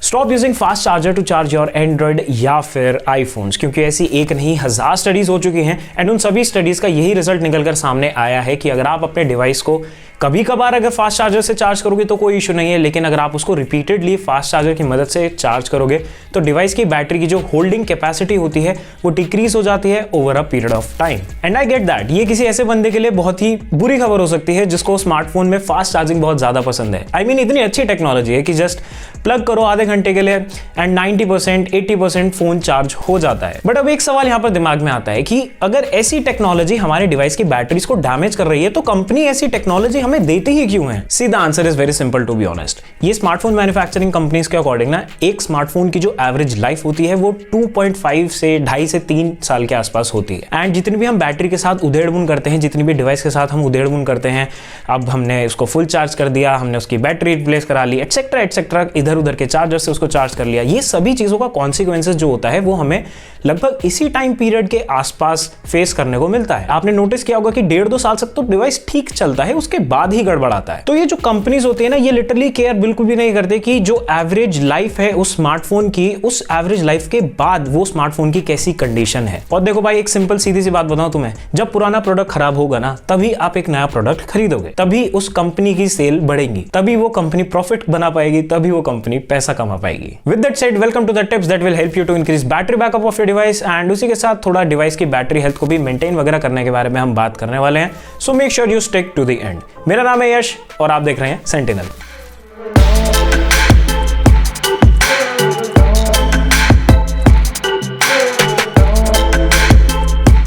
Stop using fast charger to charge your android या फिर iPhones, क्योंकि ऐसी एक नहीं 1000 स्टडीज हो चुकी हैं एंड उन सभी स्टडीज का यही रिजल्ट निकलकर सामने आया है कि अगर आप अपने डिवाइस को कभी कभार अगर फास्ट चार्जर से चार्ज करोगे तो कोई इशू नहीं है, लेकिन अगर आप उसको रिपीटेडली फास्ट चार्जर की मदद से चार्ज करोगे तो डिवाइस की बैटरी की जो होल्डिंग कैपेसिटी होती है वो डिक्रीज हो जाती है over a period of time. And I get that, ये किसी ऐसे बंदे के लिए बहुत ही बुरी खबर हो सकती है जिसको स्मार्टफोन में फास्ट चार्जिंग बहुत ज्यादा पसंद है। आई मीन इतनी अच्छी टेक्नोलॉजी है कि जस्ट प्लग करो आधे घंटे के लिए एंड 90% 80% फोन चार्ज हो जाता है। बट अब एक सवाल यहां पर दिमाग में आता है कि अगर ऐसी टेक्नोलॉजी हमारे डिवाइस की बैटरीज को डैमेज कर रही है तो कंपनी ऐसी टेक्नोलॉजी हमें देती ही क्यों है? सीधा answer is very simple to be honest. ये स्मार्टफोन मैन्युफैक्चरिंग कंपनीज के अकॉर्डिंग ना एक स्मार्टफोन की जो एवरेज लाइफ होती है वो 2.5 से 2.5 से 3 साल के आसपास होती है। एंड जितनी भी हम बैटरी के साथ उधेड़-बुन करते हैं, जितनी भी डिवाइस के साथ हम उधेड़-बुन करते हैं, अब हमने उसको फुल चार्ज कर दिया, हमने उसकी बैटरी रिप्लेस करा ली, एटसेट्रा एटसेट्रा, इधर उधर के चार्जर से उसको चार्ज कर लिया, ये सभी चीजों का कॉन्सिक्वेंसेस जो होता है वो हमें लगभग इसी टाइम पीरियड के आसपास फेस करने को मिलता है। आपने नोटिस किया होगा कि 1.5-2 साल तक तो डिवाइस ठीक चलता है, उसके बाद ही गड़बड़ाता है। तो ये जो कंपनीज होती है ना, ये लिटरली केयर बिल्कुल भी नहीं करते कि जो एवरेज लाइफ है उस स्मार्टफोन की, उस एवरेज लाइफ के बाद वो स्मार्टफोन की कैसी कंडीशन है। और देखो भाई, एक सिंपल सीधी सी बात बताऊं तुम्हें, जब पुराना प्रोडक्ट खराब होगा ना तभी आप एक नया प्रोडक्ट खरीदोगे, तभी उस कंपनी की सेल बढ़ेगी, तभी वो कंपनी प्रॉफिट बना पाएगी, तभी वो कंपनी पैसा कमा पाएगी। With that said, welcome to the tips that will help you to increase battery backup of your device and उसी के साथ थोड़ा डिवाइस की बैटरी हेल्थ को भी मेंटेन वगैरह करने के बारे में हम बात करने वाले हैं। So make sure you stick to the end. मेरा नाम है यश और आप देख रहे हैं सेंटिनल।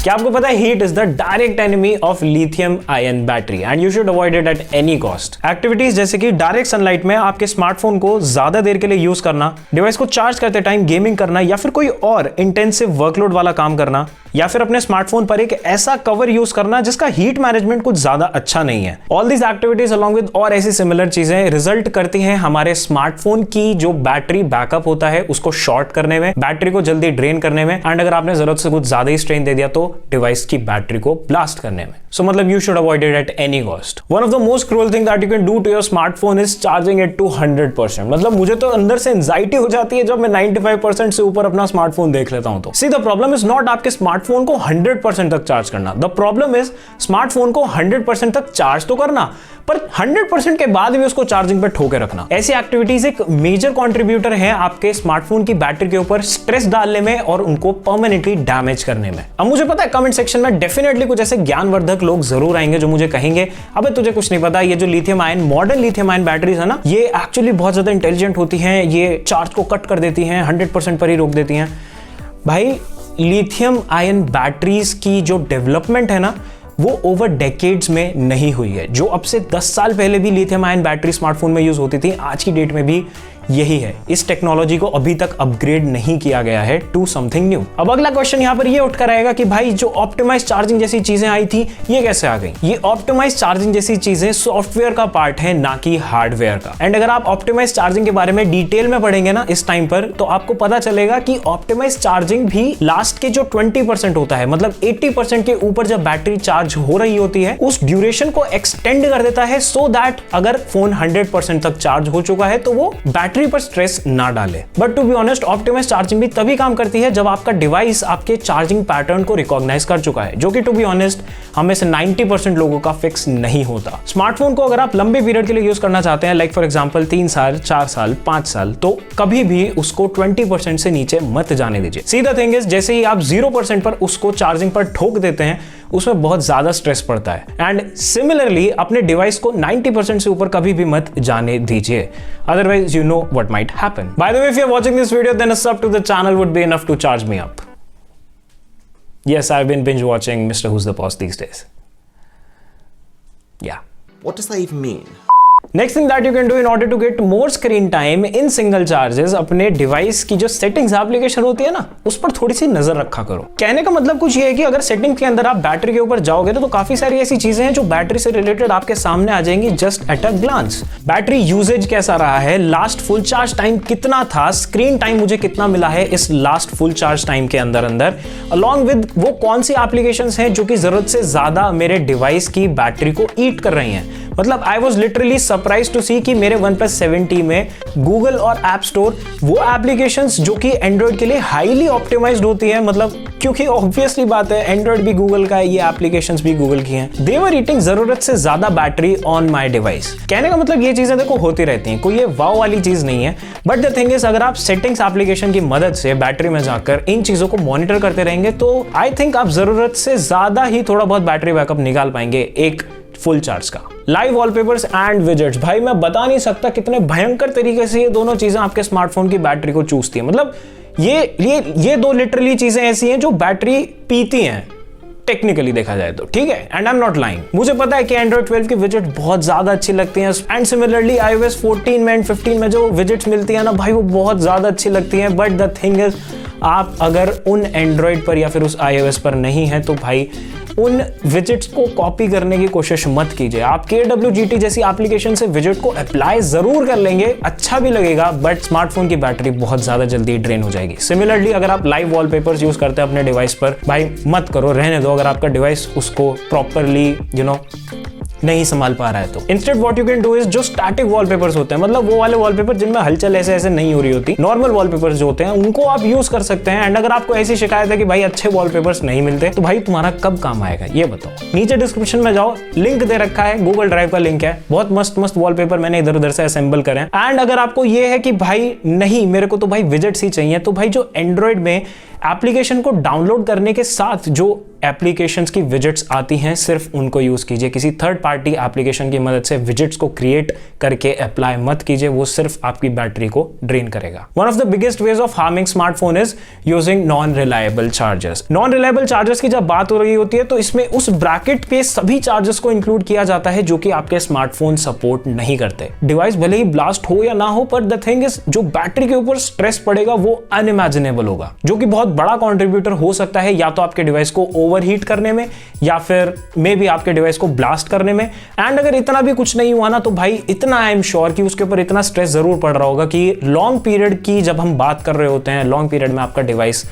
क्या आपको पता है heat is the direct enemy of lithium ion battery and you should avoid it at any cost. Activities जैसे कि डायरेक्ट सनलाइट में आपके स्मार्टफोन को ज्यादा देर के लिए यूज करना, डिवाइस को चार्ज करते टाइम गेमिंग करना या फिर कोई और इंटेंसिव वर्कलोड वाला काम करना, या फिर अपने स्मार्टफोन पर एक ऐसा कवर यूज करना जिसका हीट मैनेजमेंट कुछ ज्यादा अच्छा नहीं है। All these activities along with और ऐसी सिमिलर चीजें रिजल्ट करती हैं हमारे स्मार्टफोन की जो बैटरी बैकअप होता है उसको शॉर्ट करने में, बैटरी को जल्दी ड्रेन करने में एंड अगर आपने जरूरत से कुछ ज्यादा ही स्ट्रेन दे दिया तो डिवाइस की बैटरी को ब्लास्ट करने में। सो मतलब you should avoid it at any cost. One of the most cruel thing that you can do to your smartphone is charging it to 100%। मतलब मुझे तो अंदर से एंजाइटी हो जाती है जब मैं 95% से ऊपर अपना स्मार्टफोन देख लेता हूं तो। See the problem is not आपके स्मार्टफोन को 100% तक चार्ज करना, द प्रॉब्लम इज स्मार्टफोन को 100% तक चार्ज तो करना पर 100% के बाद भी उसको चार्जिंग पे ठोके रखना। ऐसी एक्टिविटीज एक मेजर कंट्रीब्यूटर है आपके स्मार्टफोन की बैटरी के ऊपर स्ट्रेस डालने में और उनको परमानेंटली डैमेज करने में। अब मुझे पता है कमेंट सेक्शन में डेफिनेटली कुछ ऐसे ज्ञानवर्धक लोग जरूर आएंगे जो मुझे कहेंगे अबे तुझे कुछ नहीं पता, ये जो lithium ion modern lithium ion batteries है ना, ये एक्चुअली बहुत ज्यादा इंटेलिजेंट होती हैं, ये चार्ज को कट कर देती हैं, 100% पर ही रोक देती हैं। भाई लिथियम आयन बैटरीज की जो डेवलपमेंट है ना वो ओवर डेकेड्स में नहीं हुई है। जो अब से 10 साल पहले भी लिथियम आयन बैटरी स्मार्टफोन में यूज होती थी, आज की डेट में भी यही है। इस टेक्नोलॉजी को अभी तक अपग्रेड नहीं किया गया है टू समथिंग न्यू। अब अगला क्वेश्चन यहां पर ये उठकर आएगा कि भाई जो ऑप्टिमाइज चार्जिंग जैसी चीजें आई थी ये कैसे आ गई? ये ऑप्टिमाइज चार्जिंग जैसी चीजें सॉफ्टवेयर का पार्ट है ना कि हार्डवेयर का। एंड अगर आप ऑप्टिमाइज चार्जिंग के बारे में डिटेल में पढ़ेंगे ना इस टाइम पर तो आपको पता चलेगा कि ऑप्टिमाइज चार्जिंग भी लास्ट के जो 20% होता है, मतलब 80% के ऊपर जब बैटरी चार्ज हो रही होती है उस ड्यूरेशन को एक्सटेंड कर देता है सो दैट अगर फोन 100% तक चार्ज हो चुका है तो वो बैटरी पर स्ट्रेस ना डाले। But to be honest optimise charging भी तभी काम करती है जब आपका डिवाइस आपके चार्जिंग पैटर्न को रिकॉग्नाइज कर चुका है, जो कि टू बी ऑनेस्ट हमें से 90% लोगों का फिक्स नहीं होता। स्मार्टफोन को अगर आप लंबे पीरियड के लिए यूज करना चाहते हैं, लाइक फॉर एग्जांपल 3 साल 4 साल 5 साल, तो कभी भी उसको 20% से नीचे मत जाने दीजिए। सीधा थिंग इज जैसे ही आप 0% पर उसको चार्जिंग पर ठोक देते हैं उसमें बहुत ज्यादा स्ट्रेस पड़ता है। एंड सिमिलरली अपने डिवाइस को 90% से ऊपर कभी भी मत जाने दीजिए, otherwise you know what might happen. By the way, if you are watching this video then a sub to the channel would be enough to charge me up. Yes, I've been binge watching Mr. Who's the Boss these days. Yeah. What does that even mean? Next thing that you can do in order to get more screen time in single charges, अपने device की जो settings application होती है ना उस पर थोड़ी सी नजर रखा करो। कहने का मतलब कुछ ये है कि अगर सेटिंग्स के अंदर आप बैटरी के ऊपर जाओगे तो काफी सारी ऐसी चीजें हैं जो बैटरी से रिलेटेड आपके सामने आ जाएंगी just at a glance. Battery usage कैसा रहा है, लास्ट फुल चार्ज टाइम कितना था, स्क्रीन टाइम मुझे कितना मिला है इस लास्ट फुल चार्ज टाइम के अंदर अलॉन्ग विद वो कौन सी एप्लीकेशंस हैं जो कि जरूरत से ज्यादा मेरे डिवाइस की बैटरी को ईट कर रही हैं। मतलब I was literally surprise to see कि मेरे OnePlus 7T में गूगल और ऐप स्टोर वो एप्लीकेशंस जो कि एंड्रॉइड के लिए हाईली ऑप्टिमाइज्ड होती है, मतलब क्योंकि ऑब्वियसली बात है एंड्रॉइड भी गूगल का है, ये एप्लीकेशंस भी गूगल की हैं, दे वर ईटिंग जरूरत से ज्यादा बैटरी ऑन माई डिवाइस। कहने का मतलब ये चीजें देखो होती रहती हैं, कोई ये वाव वाली चीज नहीं है, बट द थिंग इज अगर आप सेटिंग्स एप्लीकेशन की मदद से बैटरी में जाकर इन चीजों को मॉनिटर करते रहेंगे तो आई थिंक आप जरूरत से ज्यादा ही थोड़ा बहुत बैटरी बैकअप निकाल पाएंगे एक फुल चार्ज का। लाइव वॉलपेपर्स एंड विजेट्स, भाई मैं बता नहीं सकता कितने भयंकर तरीके से ये दोनों चीजें आपके स्मार्टफोन की बैटरी को चूसती है। मतलब ये दो लिटरली चीजें ऐसी हैं जो बैटरी पीती हैं टेक्निकली देखा जाए तो, ठीक है, and I am not lying. मुझे पता है कि Android 12 की विजेट बहुत ज्यादा अच्छी लगती हैं एंड सिमिलरली iOS 14 में एंड 15 में जो विजेट्स मिलती है ना भाई वो बहुत ज्यादा अच्छी लगती हैं, बट द थिंग इज आप अगर उन एंड्रॉइड पर या फिर उस iOS पर नहीं है तो भाई उन विजेट्स को कॉपी करने की कोशिश मत कीजिए। आप KWGT जैसी एप्लीकेशन से विजेट को अप्लाई जरूर कर लेंगे, अच्छा भी लगेगा, बट स्मार्टफोन की बैटरी बहुत ज्यादा जल्दी ड्रेन हो जाएगी। सिमिलरली अगर आप लाइव वॉलपेपर्स यूज करते हैं अपने डिवाइस पर, भाई मत करो, रहने दो अगर आपका डिवाइस उसको प्रॉपरली नहीं संभाल पा रहा है तो। Instead what you can do is जो स्टैटिक वॉलपेपर्स होते हैं, मतलब वो वाले वॉलपेपर जिनमें हलचल ऐसे नहीं हो रही होती, नॉर्मल वॉलपेपर्स जो होते हैं उनको आप यूज कर सकते हैं। एंड अगर आपको ऐसी शिकायत है कि भाई अच्छे वॉलपेपर्स नहीं मिलते तो भाई तुम्हारा कब काम आएगा ये बताओ। नीचे डिस्क्रिप्शन में जाओ, लिंक दे रखा है, गूगल ड्राइव का लिंक है, बहुत मस्त मस्त वॉलपेपर मैंने इधर उधर से असेंबल करे। एंड अगर आपको ये है कि भाई नहीं मेरे को तो भाई विजेट्स ही चाहिए, तो भाई जो एंड्रॉइड में एप्लीकेशन को डाउनलोड करने के साथ जो एप्लीकेशंस की विजेट्स आती हैं सिर्फ उनको यूज कीजिए। किसी थर्ड पार्टी एप्लीकेशन की मदद से विजेट्स को क्रिएट करके अप्लाई मत कीजिए, वो सिर्फ आपकी बैटरी को ड्रेन करेगा। One of the biggest ways of harming smartphone is using non reliable chargers. Non reliable chargers की जब बात हो रही होती है तो इसमें उस ब्रैकेट पे सभी चार्जर्स को इंक्लूड किया जाता है जो कि आपके स्मार्टफोन सपोर्ट नहीं करते। डिवाइस भले ही ब्लास्ट हो या ना हो, पर द थिंग इज जो बैटरी के ऊपर स्ट्रेस पड़ेगा वो अनइमेजिनेबल होगा, जो कि बहुत बड़ा कंट्रीब्यूटर हो सकता है या तो आपके डिवाइस को ओवरहीट करने में या फिर मे बी आपके डिवाइस को ब्लास्ट करने में। एंड अगर इतना भी कुछ नहीं हुआ ना तो भाई इतना आई एम श्योर कि उसके ऊपर इतना स्ट्रेस जरूर पड़ रहा होगा कि लॉन्ग पीरियड की जब हम बात कर रहे होते हैं, लॉन्ग पीरियड में आपका डिवाइस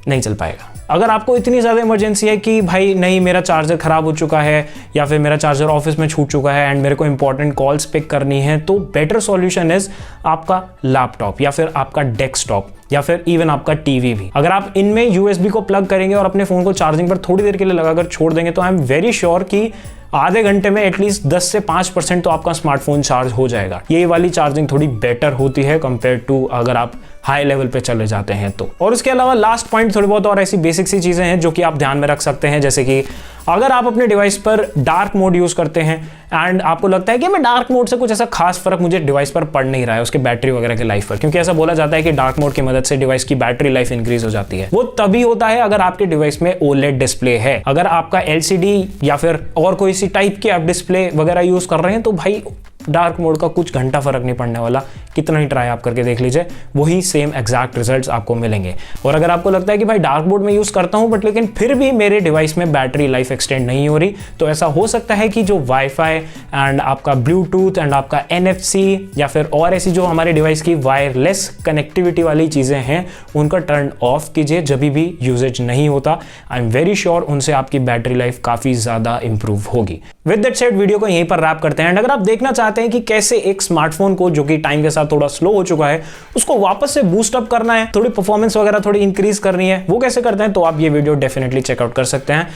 नहीं चल पाएगा। अगर आपको इतनी ज़्यादा इमरजेंसी है कि भाई नहीं मेरा चार्जर ख़राब हो चुका है या फिर मेरा चार्जर ऑफिस में छूट चुका है एंड मेरे को इंपॉर्टेंट कॉल्स पिक करनी है, तो बेटर सॉल्यूशन इज आपका लैपटॉप या फिर आपका डेस्कटॉप या फिर इवन आपका टीवी भी। अगर आप इनमें USB को प्लग करेंगे और अपने फ़ोन को चार्जिंग पर थोड़ी देर के लिए लगाकर छोड़ देंगे तो आई एम वेरी श्योर कि आधे घंटे में एटलीस्ट 10 से 5% तो आपका स्मार्टफोन चार्ज हो जाएगा। ये वाली चार्जिंग थोड़ी बेटर होती है कंपेयर टू अगर आप हाई लेवल पे चले जाते हैं तो। और उसके अलावा लास्ट पॉइंट थोड़ी बहुत और ऐसी बेसिक सी चीजें हैं जो कि आप ध्यान में रख सकते हैं, जैसे कि अगर आप अपने डिवाइस पर डार्क मोड यूज करते हैं एंड आपको लगता है कि मैं डार्क मोड से कुछ ऐसा खास फर्क मुझे डिवाइस पर पड़ नहीं रहा है उसके बैटरी वगैरह के लाइफ पर, क्योंकि ऐसा बोला जाता है कि डार्क मोड की मदद से डिवाइस की बैटरी लाइफ इंक्रीज हो जाती है। वो तभी होता है अगर आपके डिवाइस में OLED डिस्प्ले है। अगर आपका LCD या फिर और कोई सी टाइप की आप डिस्प्ले वगैरह यूज कर रहे हैं तो भाई डार्क मोड का कुछ घंटा फर्क नहीं पड़ने वाला, कितना ही ट्राई आप करके देख लीजिए, वही सेम एग्जैक्ट रिजल्ट्स आपको मिलेंगे। और अगर आपको लगता है कि भाई डार्क मोड में यूज करता हूं बट लेकिन फिर भी मेरे डिवाइस में बैटरी लाइफ एक्सटेंड नहीं हो रही, तो ऐसा हो सकता है कि जो वाईफाई एंड आपका ब्लूटूथ एंड आपका NFC या फिर और ऐसी जो हमारे डिवाइस की वायरलेस कनेक्टिविटी वाली चीजें हैं उनका टर्न ऑफ कीजिए जब भी यूजेज नहीं होता। आई एम वेरी श्योर उनसे आपकी बैटरी लाइफ काफी ज्यादा इंप्रूव होगी। विद दैट सेड वीडियो को यहीं पर रैप करते हैं। अगर आप देखना चाहते हैं कि कैसे एक स्मार्टफोन को जो कि टाइम के साथ थोड़ा स्लो हो चुका है उसको वापस से बूस्ट अप करना है, थोड़ी परफॉर्मेंस वगैरह थोड़ी इंक्रीज करनी है, वो कैसे करते हैं, तो आप ये वीडियो डेफिनेटली चेकआउट कर सकते हैं।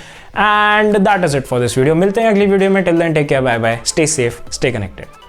And that is it for this video. मिलते हैं अगली वीडियो में। Till then take care, bye bye, stay safe, stay connected.